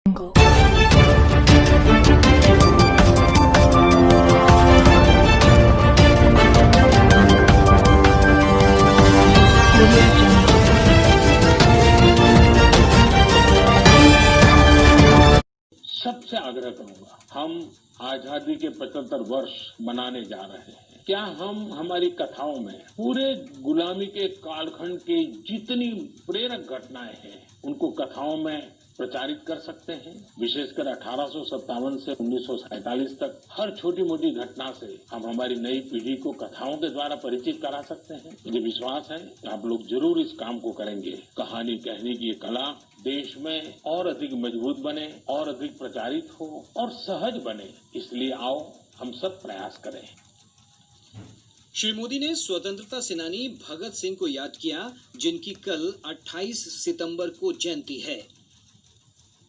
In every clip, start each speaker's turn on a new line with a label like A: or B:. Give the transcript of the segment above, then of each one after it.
A: सबसे आग्रह करूंगा, हम आजादी के 75 वर्ष मनाने जा रहे हैं। क्या हम हमारी कथाओं में पूरे गुलामी के कालखंड के जितनी प्रेरक घटनाएं हैं उनको कथाओं में प्रचारित कर सकते हैं? विशेषकर 1857 से 1947 तक हर छोटी मोटी घटना से हम हमारी नई पीढ़ी को कथाओं के द्वारा परिचित करा सकते हैं। मुझे विश्वास है कि आप लोग जरूर इस काम को करेंगे। कहानी कहने की ये कला देश में और अधिक मजबूत बने, और अधिक प्रचारित हो और सहज बने, इसलिए आओ हम सब प्रयास करें।
B: श्री मोदी ने स्वतंत्रता सेनानी भगत सिंह को याद किया, जिनकी कल 28 सितंबर को जयंती है।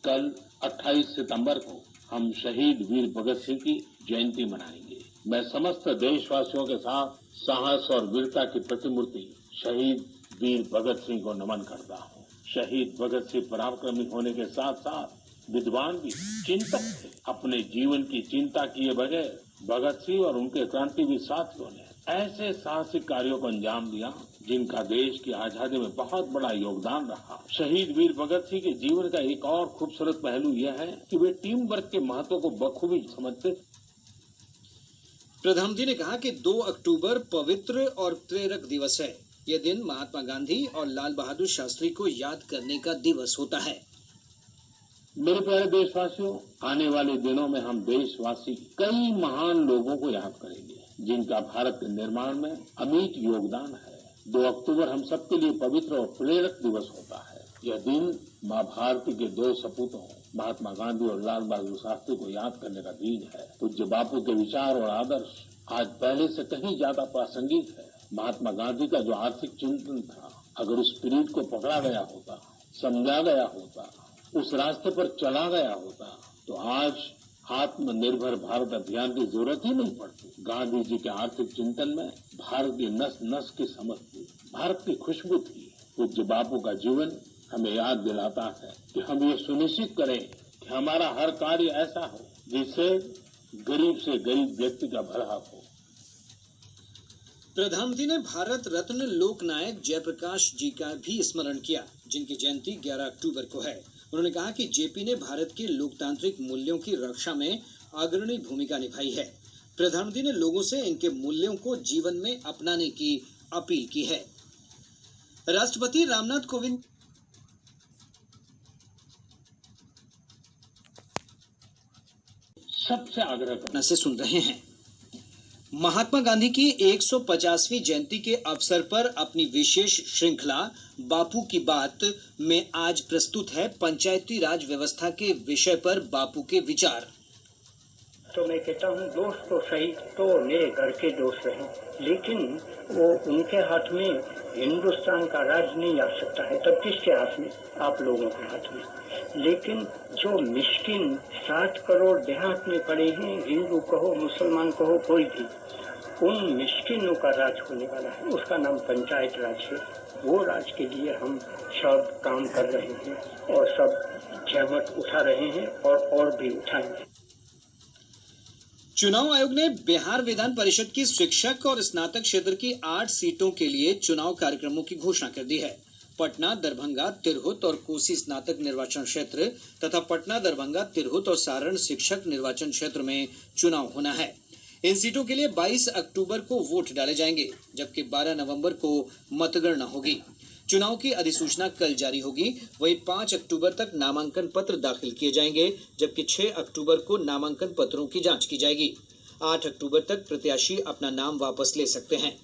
A: कल 28 सितंबर को हम शहीद वीर भगत सिंह की जयंती मनाएंगे। मैं समस्त देशवासियों के साथ साहस और वीरता की प्रतिमूर्ति शहीद वीर भगत सिंह को नमन करता हूँ। शहीद भगत सिंह पराक्रमी होने के साथ साथ विद्वान भी, चिंतक थे। अपने जीवन की चिंता किए बगैर भगत सिंह और उनके क्रांतिवीर साथियों ने ऐसे साहसिक कार्यों को अंजाम दिया जिनका देश की आजादी में बहुत बड़ा योगदान रहा। शहीद वीर भगत सिंह के जीवन का एक और खूबसूरत पहलू यह है कि वे टीम वर्क के महत्व को बखूबी समझते।
B: प्रधानमंत्री ने कहा कि 2 अक्टूबर पवित्र और प्रेरक दिवस है। यह दिन महात्मा गांधी और लाल बहादुर शास्त्री को याद करने का दिवस होता है।
A: मेरे प्यारे देशवासियों, आने वाले दिनों में हम देशवासी कई महान लोगों को याद करेंगे जिनका भारत के निर्माण में अमिट योगदान है। 2 अक्टूबर हम सबके लिए पवित्र और प्रेरक दिवस होता है। यह दिन माँ भारती के 2 सपूतों महात्मा गांधी और लाल बहादुर शास्त्री को याद करने का दिन है। पूज्य बापू के विचार और आदर्श आज पहले से कहीं ज्यादा प्रासंगिक है। महात्मा गांधी का जो आर्थिक चिंतन था, अगर उस स्पिरिट को पकड़ा गया होता, समझा गया होता, उस रास्ते पर चला गया होता, तो आज आत्मनिर्भर भारत अभियान की जरूरत ही नहीं पड़ती। गांधी जी के आर्थिक चिंतन में भारत की नस नस की समझ थी, भारत की खुशबू थी। पूज्य बापू का जीवन हमें याद दिलाता है कि हम ये सुनिश्चित करें कि हमारा हर कार्य ऐसा हो जिससे गरीब से गरीब व्यक्ति का भला हो।
B: प्रधानमंत्री ने भारत रत्न लोकनायक जयप्रकाश जी का भी स्मरण किया, जिनकी जयंती 11 अक्टूबर को है। उन्होंने कहा कि जेपी ने भारत के लोकतांत्रिक मूल्यों की रक्षा में अग्रणी भूमिका निभाई है। प्रधानमंत्री ने लोगों से इनके मूल्यों को जीवन में अपनाने की अपील की है। राष्ट्रपति रामनाथ कोविंद
A: सबसे आग्रह करना
B: से सुन रहे हैं। महात्मा गांधी की 150वीं जयंती के अवसर पर अपनी विशेष श्रृंखला बापू की बात में आज प्रस्तुत है पंचायती राज व्यवस्था के विषय पर बापू के विचार।
C: तो मैं कहता हूँ, दोस्त तो सही तो मेरे घर के दोस्त रहे, लेकिन वो उनके हाथ में हिंदुस्तान का राज नहीं आ सकता है, तब किसके हाथ में? आप लोगों के हाथ में। लेकिन जो मिस्किन 60 करोड़ देहात में पड़े हैं, हिंदू कहो मुसलमान कहो कोई भी, उन मिस्किनों का राज होने वाला है। उसका नाम पंचायत राज है। वो राज के लिए हम सब काम कर रहे हैं और सब जहमत उठा रहे हैं और भी उठाएंगे।
B: चुनाव आयोग ने बिहार विधान परिषद की शिक्षक और स्नातक क्षेत्र की 8 सीटों के लिए चुनाव कार्यक्रमों की घोषणा कर दी है। पटना, दरभंगा, तिरहुत और कोसी स्नातक निर्वाचन क्षेत्र तथा पटना, दरभंगा, तिरहुत और सारण शिक्षक निर्वाचन क्षेत्र में चुनाव होना है। इन सीटों के लिए 22 अक्टूबर को वोट डाले जाएंगे, जबकि 12 नवंबर को मतगणना होगी। चुनाव की अधिसूचना कल जारी होगी। वहीं 5 अक्टूबर तक नामांकन पत्र दाखिल किए जाएंगे, जबकि 6 अक्टूबर को नामांकन पत्रों की जांच की जाएगी। 8 अक्टूबर तक प्रत्याशी अपना नाम वापस ले सकते हैं।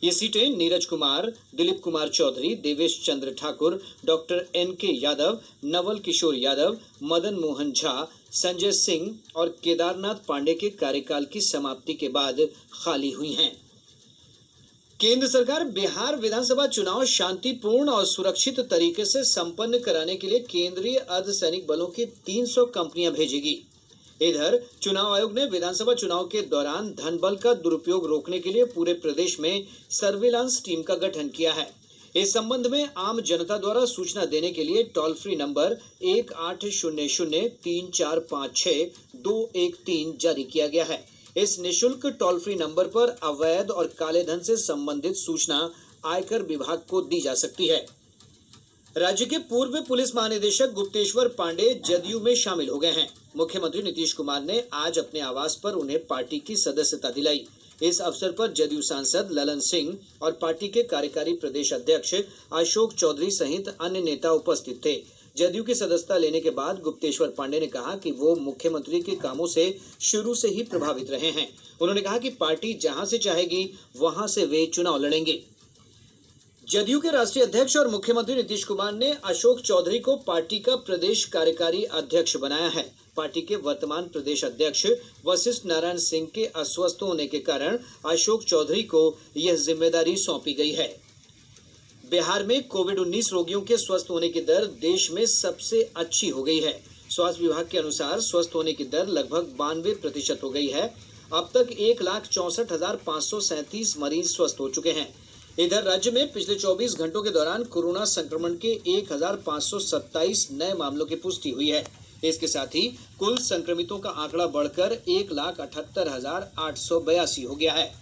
B: ये सीटें नीरज कुमार, दिलीप कुमार चौधरी, देवेश चंद्र ठाकुर, डॉक्टर NK यादव, नवल किशोर यादव, मदन मोहन झा, संजय सिंह और केदारनाथ पांडे के कार्यकाल की समाप्ति के बाद खाली हुई हैं। केंद्र सरकार बिहार विधानसभा चुनाव शांतिपूर्ण और सुरक्षित तरीके से संपन्न कराने के लिए केंद्रीय अर्धसैनिक बलों की 300 कंपनियां भेजेगी। इधर चुनाव आयोग ने विधानसभा चुनाव के दौरान धन बल का दुरुपयोग रोकने के लिए पूरे प्रदेश में सर्विलांस टीम का गठन किया है। इस संबंध में आम जनता द्वारा सूचना देने के लिए टोल फ्री नंबर 1800-3456-213 जारी किया गया है। इस निःशुल्क टोल फ्री नंबर पर अवैध और काले धन से संबंधित सूचना आयकर विभाग को दी जा सकती है। राज्य के पूर्व पुलिस महानिदेशक गुप्तेश्वर पांडे जदयू में शामिल हो गए हैं। मुख्यमंत्री नीतीश कुमार ने आज अपने आवास पर उन्हें पार्टी की सदस्यता दिलाई। इस अवसर पर जदयू सांसद ललन सिंह और पार्टी के कार्यकारी प्रदेश अध्यक्ष अशोक चौधरी सहित अन्य नेता उपस्थित थे। जदयू की सदस्यता लेने के बाद गुप्तेश्वर पांडे ने कहा कि वो मुख्यमंत्री के कामों से शुरू से ही प्रभावित रहे हैं। उन्होंने कहा कि पार्टी जहां से चाहेगी वहां से वे चुनाव लड़ेंगे। जदयू के राष्ट्रीय अध्यक्ष और मुख्यमंत्री नीतीश कुमार ने अशोक चौधरी को पार्टी का प्रदेश कार्यकारी अध्यक्ष बनाया है। पार्टी के वर्तमान प्रदेश अध्यक्ष वशिष्ठ नारायण सिंह के अस्वस्थ होने के कारण अशोक चौधरी को यह जिम्मेदारी सौंपी गई है। बिहार में कोविड-19 रोगियों के स्वस्थ होने की दर देश में सबसे अच्छी हो गई है। स्वास्थ्य विभाग के अनुसार स्वस्थ होने की दर लगभग 92% हो गई है। अब तक 1,64,537 मरीज स्वस्थ हो चुके हैं। इधर राज्य में पिछले 24 घंटों के दौरान कोरोना संक्रमण के 1,527 नए मामलों की पुष्टि हुई है। इसके साथ ही कुल संक्रमितों का आंकड़ा बढ़कर 1,78,882 हो गया है।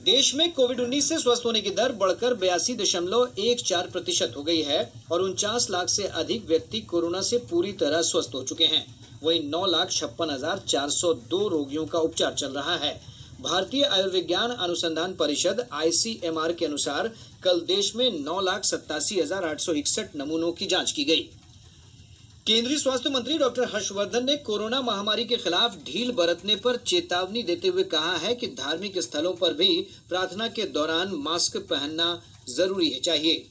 B: देश में कोविड-19 से स्वस्थ होने की दर बढ़कर 82.14% हो गई है और 49 लाख से अधिक व्यक्ति कोरोना से पूरी तरह स्वस्थ हो चुके हैं। वहीं 9,56,402 रोगियों का उपचार चल रहा है। भारतीय आयुर्विज्ञान अनुसंधान परिषद (ICMR) के अनुसार कल देश में 9,87,861 नमूनों की जांच की गई। केंद्रीय स्वास्थ्य मंत्री डॉक्टर हर्षवर्धन ने कोरोना महामारी के खिलाफ ढील बरतने पर चेतावनी देते हुए कहा है कि धार्मिक स्थलों पर भी प्रार्थना के दौरान मास्क पहनना जरूरी चाहिए।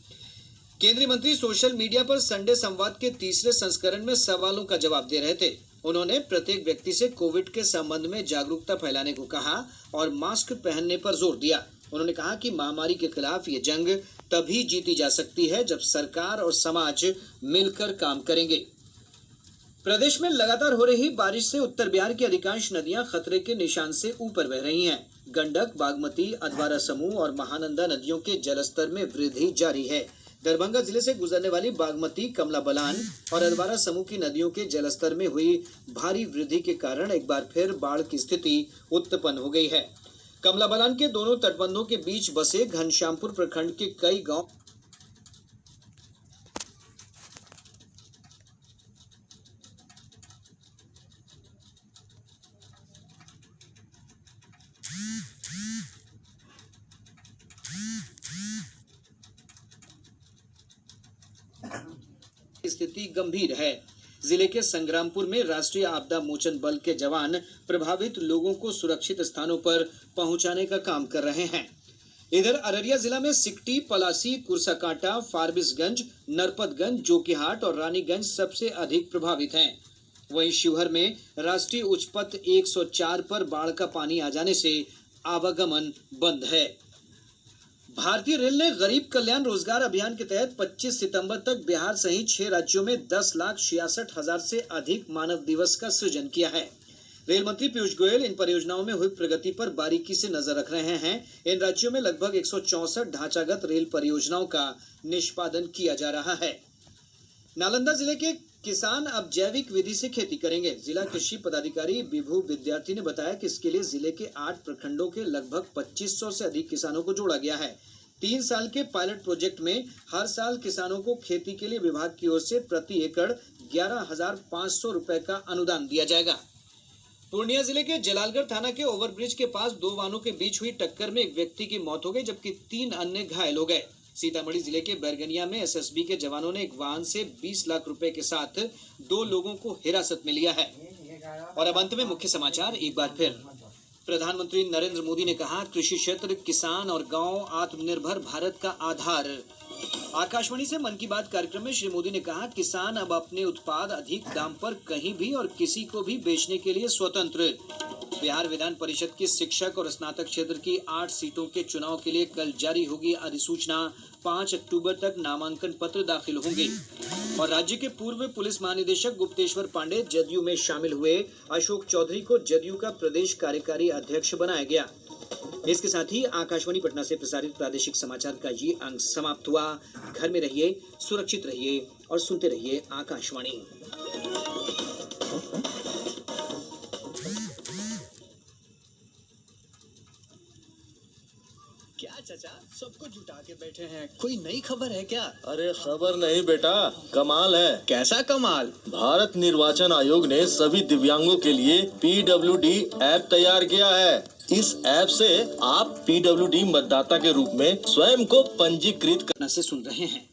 B: केंद्रीय मंत्री सोशल मीडिया पर संडे संवाद के तीसरे संस्करण में सवालों का जवाब दे रहे थे। उन्होंने प्रत्येक व्यक्ति से कोविड के संबंध में जागरूकता फैलाने को कहा और मास्क पहनने पर जोर दिया। उन्होंने कहा कि महामारी के खिलाफ ये जंग तभी जीती जा सकती है जब सरकार और समाज मिलकर काम करेंगे। प्रदेश में लगातार हो रही बारिश से उत्तर बिहार की अधिकांश नदियां खतरे के निशान से ऊपर बह रही हैं। गंडक, बागमती, अधवारा समूह और महानंदा नदियों के जलस्तर में वृद्धि जारी है। दरभंगा जिले से गुजरने वाली बागमती, कमला बलान और अधवारा समूह की नदियों के जलस्तर में हुई भारी वृद्धि के कारण एक बार फिर बाढ़ की स्थिति उत्पन्न हो गई है। कमला बलान के दोनों तटबंधों के बीच बसे घनश्यामपुर प्रखंड के कई गांव स्थिति गंभीर है। जिले के संग्रामपुर में राष्ट्रीय आपदा मोचन बल के जवान प्रभावित लोगों को सुरक्षित स्थानों पर पहुंचाने का काम कर रहे हैं। इधर अररिया जिला में सिकटी, पलासी, कुरसाकांटा, फारबिसगंज, नरपतगंज, जोकीहाट और रानीगंज सबसे अधिक प्रभावित हैं। वहीं शिवहर में राष्ट्रीय उच्च पथ 104 पर बाढ़ का पानी आ जाने से आवागमन बंद है। भारतीय रेल ने गरीब कल्याण रोजगार अभियान के तहत 25 सितंबर तक बिहार सहित 6 राज्यों में 10,66,000 से अधिक मानव दिवस का सृजन किया है। रेल मंत्री पीयूष गोयल इन परियोजनाओं में हुई प्रगति पर बारीकी से नजर रख रहे हैं। इन राज्यों में लगभग 164 ढांचागत रेल परियोजनाओं का निष्पादन किया जा रहा है। नालंदा जिले के किसान अब जैविक विधि से खेती करेंगे। जिला कृषि पदाधिकारी विभू विद्यार्थी ने बताया कि इसके लिए जिले के 8 प्रखंडों के लगभग 2500 से अधिक किसानों को जोड़ा गया है। 3 साल के पायलट प्रोजेक्ट में हर साल किसानों को खेती के लिए विभाग की ओर से प्रति एकड़ 11,500 रुपए का अनुदान दिया जाएगा। पूर्णिया जिले के जलालगढ़ थाना के ओवरब्रिज के पास 2 वाहनों के बीच हुई टक्कर में एक व्यक्ति की मौत हो गई जबकि 3 अन्य घायल हो गए। सीतामढ़ी जिले के बैरगनिया में एसएसबी के जवानों ने एक वाहन से 20 लाख रुपए के साथ 2 लोगों को हिरासत में लिया है। और अब अंत में मुख्य समाचार एक बार फिर। प्रधानमंत्री नरेंद्र मोदी ने कहा, कृषि क्षेत्र, किसान और गांव आत्मनिर्भर भारत का आधार। आकाशवाणी से मन की बात कार्यक्रम में श्री मोदी ने कहा, किसान अब अपने उत्पाद अधिक दाम पर कहीं भी और किसी को भी बेचने के लिए स्वतंत्र। बिहार विधान परिषद की शिक्षक और स्नातक क्षेत्र की 8 सीटों के चुनाव के लिए कल जारी होगी अधिसूचना। 5 अक्टूबर तक नामांकन पत्र दाखिल होंगे। और राज्य के पूर्व पुलिस महानिदेशक गुप्तेश्वर पांडे जदयू में शामिल हुए। अशोक चौधरी को जदयू का प्रदेश कार्यकारी अध्यक्ष बनाया गया। इसके साथ ही आकाशवाणी पटना से प्रसारित प्रादेशिक समाचार का ये अंक समाप्त हुआ। घर में रहिए, सुरक्षित रहिए और सुनते रहिए आकाशवाणी।
D: क्या चाचा, सबको जुटा के बैठे हैं, कोई नई खबर है क्या?
E: अरे खबर नहीं बेटा, कमाल है।
D: कैसा कमाल?
E: भारत निर्वाचन आयोग ने सभी दिव्यांगों के लिए PWD ऐप तैयार किया है। इस ऐप से आप PWD मतदाता के रूप में स्वयं को पंजीकृत
B: करना से सुन रहे हैं।